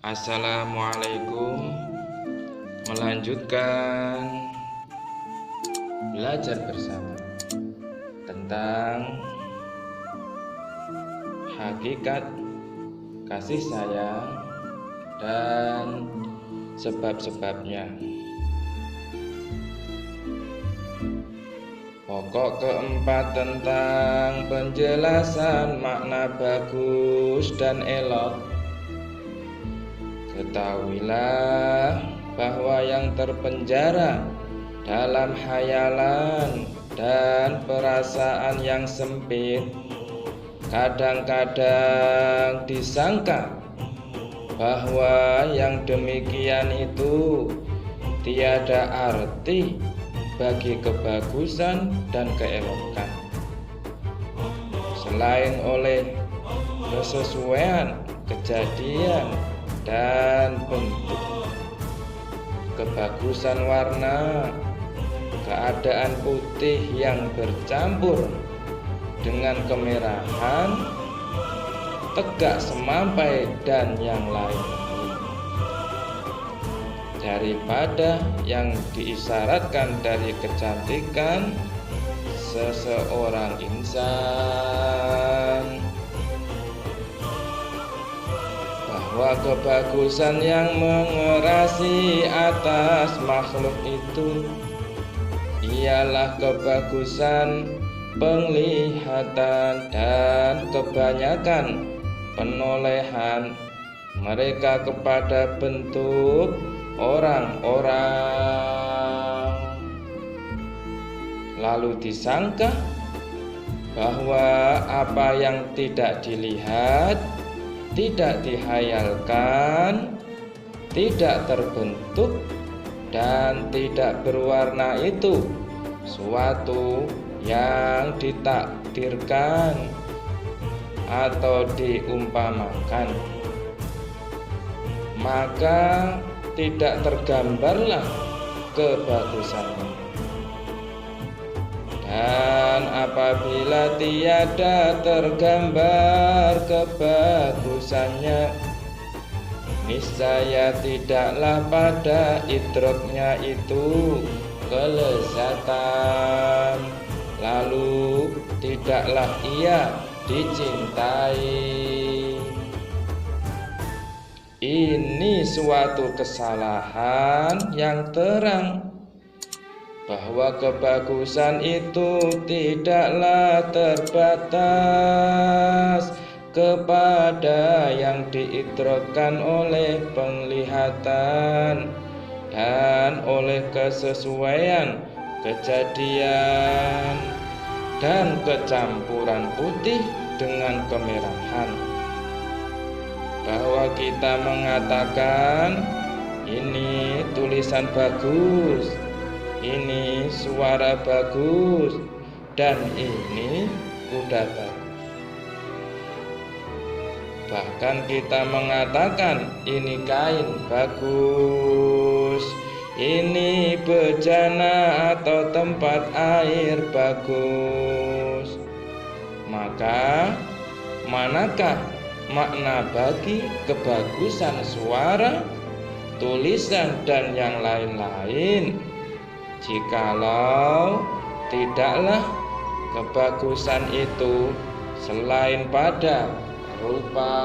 Assalamualaikum. Melanjutkan belajar bersama tentang hakikat kasih sayang dan sebab-sebabnya. Pokok keempat tentang penjelasan makna bagus dan elok. Ketahuilah bahwa yang terpenjara dalam hayalan dan perasaan yang sempit kadang-kadang disangka bahwa yang demikian itu tiada arti bagi kebagusan dan keelokan, selain oleh kesesuaian kejadian dan bentuk, kebagusan warna, keadaan putih yang bercampur dengan kemerahan, tegak semampai dan yang lain, daripada yang diisyaratkan dari kecantikan seseorang insan, bahwa kebagusan yang mengerasi atas makhluk itu ialah kebagusan penglihatan dan kebanyakan penolehan mereka kepada bentuk orang-orang. Lalu disangka bahwa apa yang tidak dilihat, tidak dihayalkan, tidak terbentuk, dan tidak berwarna itu suatu yang ditakdirkan atau diumpamakan, maka tidak tergambarlah kebagusannya. Dan apabila tiada tergambar kebagusannya, niscaya tidaklah pada idroknya itu kelezatan, lalu tidaklah ia dicintai. Ini suatu kesalahan yang terang, bahwa kebagusan itu tidaklah terbatas kepada yang diidrokkan oleh penglihatan dan oleh kesesuaian kejadian dan kecampuran putih dengan kemerahan, bahwa kita mengatakan ini tulisan bagus, ini suara bagus, dan ini kuda bagus. Bahkan kita mengatakan ini kain bagus, ini bejana atau tempat air bagus. Maka manakah makna bagi kebagusan suara, tulisan, dan yang lain-lain, jikalau tidaklah kebagusan itu selain pada rupa?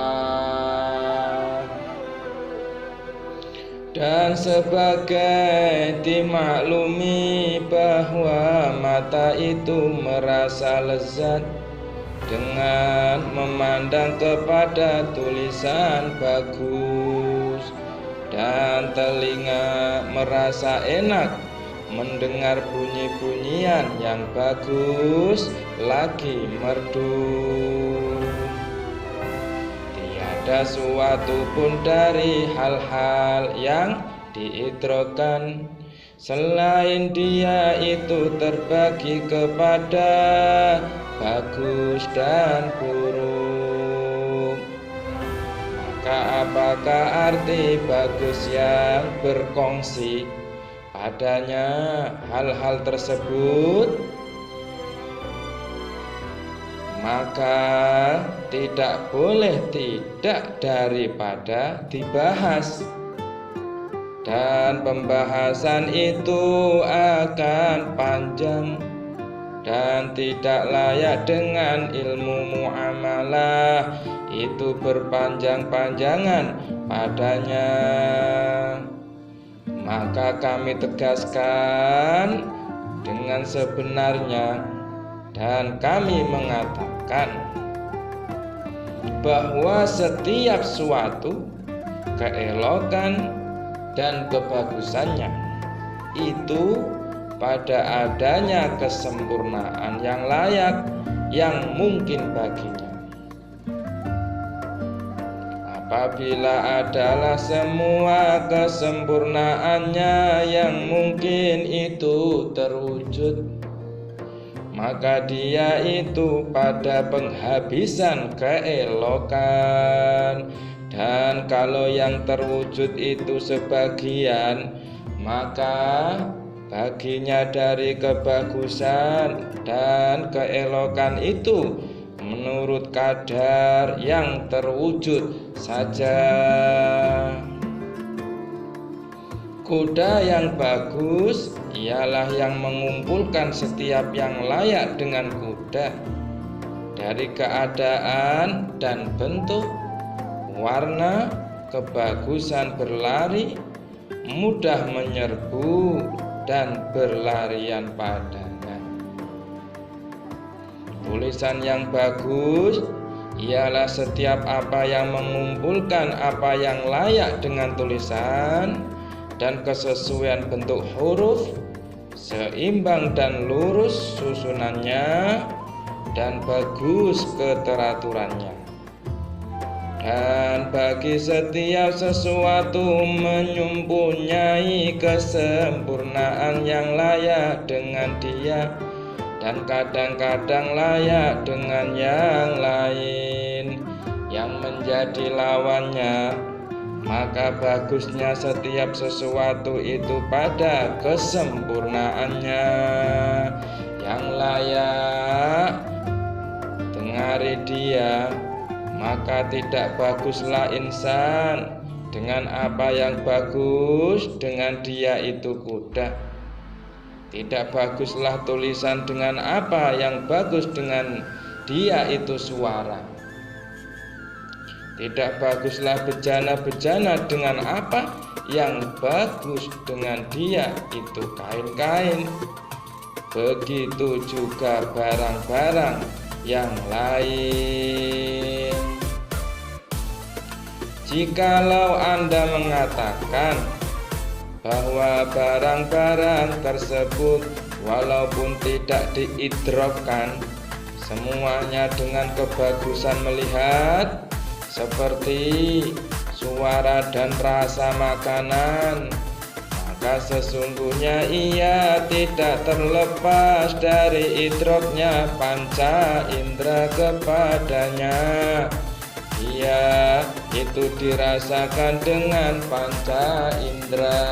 Dan sebagai dimaklumi bahwa mata itu merasa lezat dengan memandang kepada tulisan bagus, dan telinga merasa enak mendengar bunyi-bunyian yang bagus lagi merdu, tiada suatu pun dari hal-hal yang diidrokkan selain dia itu terbagi kepada bagus dan buruk. Maka apakah arti bagus yang berkongsi padanya hal-hal tersebut? maka tidak boleh tidak daripada dibahas. Dan pembahasan itu akan panjang dan tidak layak dengan ilmu muamalah itu berpanjang-panjangan padanya. Maka kami tegaskan dengan sebenarnya dan kami mengatakan bahwa setiap suatu keelokan dan kebagusannya itu pada adanya kesempurnaan yang layak yang mungkin baginya. Apabila adalah semua kesempurnaannya yang mungkin itu terwujud, maka dia itu pada penghabisan keelokan. Dan kalau yang terwujud itu sebagian, maka baginya dari kebagusan dan keelokan itu menurut kadar yang terwujud saja. Kuda yang bagus ialah yang mengumpulkan setiap yang layak dengan kuda, dari keadaan dan bentuk, warna, kebagusan berlari, mudah menyerbu, dan berlarian padanya. Tulisan yang bagus ialah setiap apa yang mengumpulkan apa yang layak dengan tulisan dan kesesuaian bentuk huruf, seimbang dan lurus susunannya, dan bagus keteraturannya. Dan bagi setiap sesuatu mempunyai kesempurnaan yang layak dengan dia, dan kadang-kadang layak dengan yang lain yang menjadi lawannya, maka bagusnya setiap sesuatu itu pada kesempurnaannya yang layak dengari dia. Maka tidak baguslah insan dengan apa yang bagus dengan dia itu kuda. Tidak baguslah tulisan dengan apa yang bagus dengan dia itu suara. Tidak baguslah bejana-bejana dengan apa yang bagus dengan dia itu kain-kain. Begitu juga barang-barang yang lain. Jikalau Anda mengatakan bahwa barang-barang tersebut walaupun tidak diidrokkan semuanya dengan kebagusan melihat seperti suara dan rasa makanan, maka sesungguhnya ia tidak terlepas dari idroknya panca indera kepadanya. Ia itu dirasakan dengan panca indera,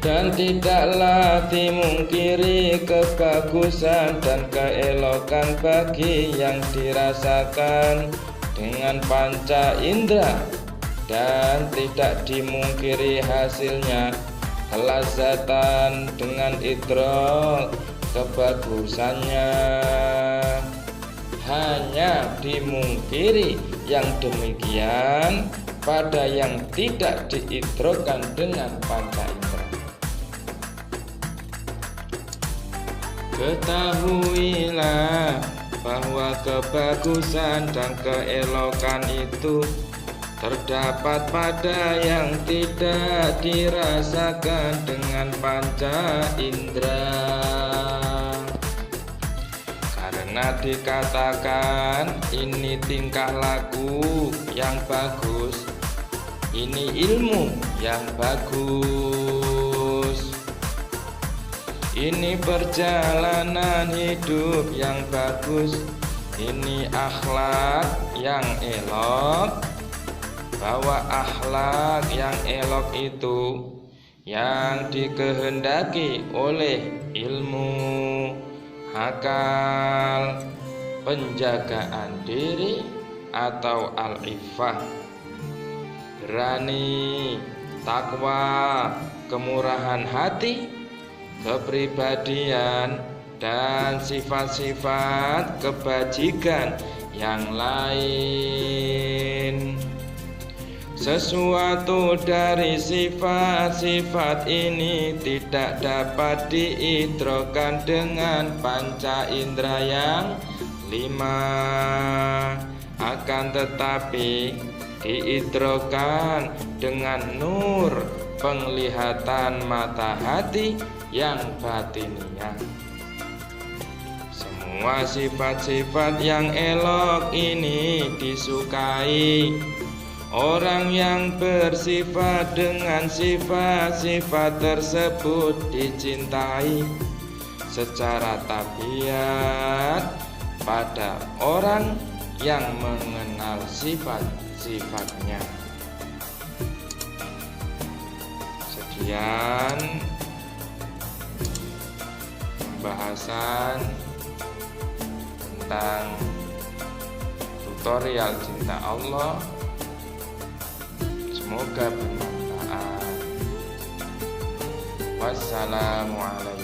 dan tidaklah dimungkiri kebagusan dan keelokan bagi yang dirasakan dengan panca indera, dan tidak dimungkiri hasilnya kelazatan dengan idrok kebagusannya. Hanya dimungkiri yang demikian pada yang tidak diidrokkan dengan panca indera. Ketahuilah bahwa kebagusan dan keelokan itu terdapat pada yang tidak dirasakan dengan panca indera. Karena dikatakan ini tingkah laku yang bagus, ini ilmu yang bagus, ini perjalanan hidup yang bagus, ini akhlak yang elok. Bahwa akhlak yang elok itu yang dikehendaki oleh ilmu akal, penjagaan diri atau al-iffah, berani, takwa, kemurahan hati, kepribadian, dan sifat-sifat kebajikan yang lain. Sesuatu dari sifat-sifat ini tidak dapat diidrokan dengan panca indera yang 5, akan tetapi diidrokan dengan nur penglihatan mata hati yang batiniah. Semua sifat-sifat yang elok ini disukai. Orang yang bersifat dengan sifat-sifat tersebut dicintai secara tabiat pada orang yang mengenal sifat-sifatnya. Sekian pembahasan tentang tutorial cinta Allah. Semoga bermanfaat. Wassalamualaikum.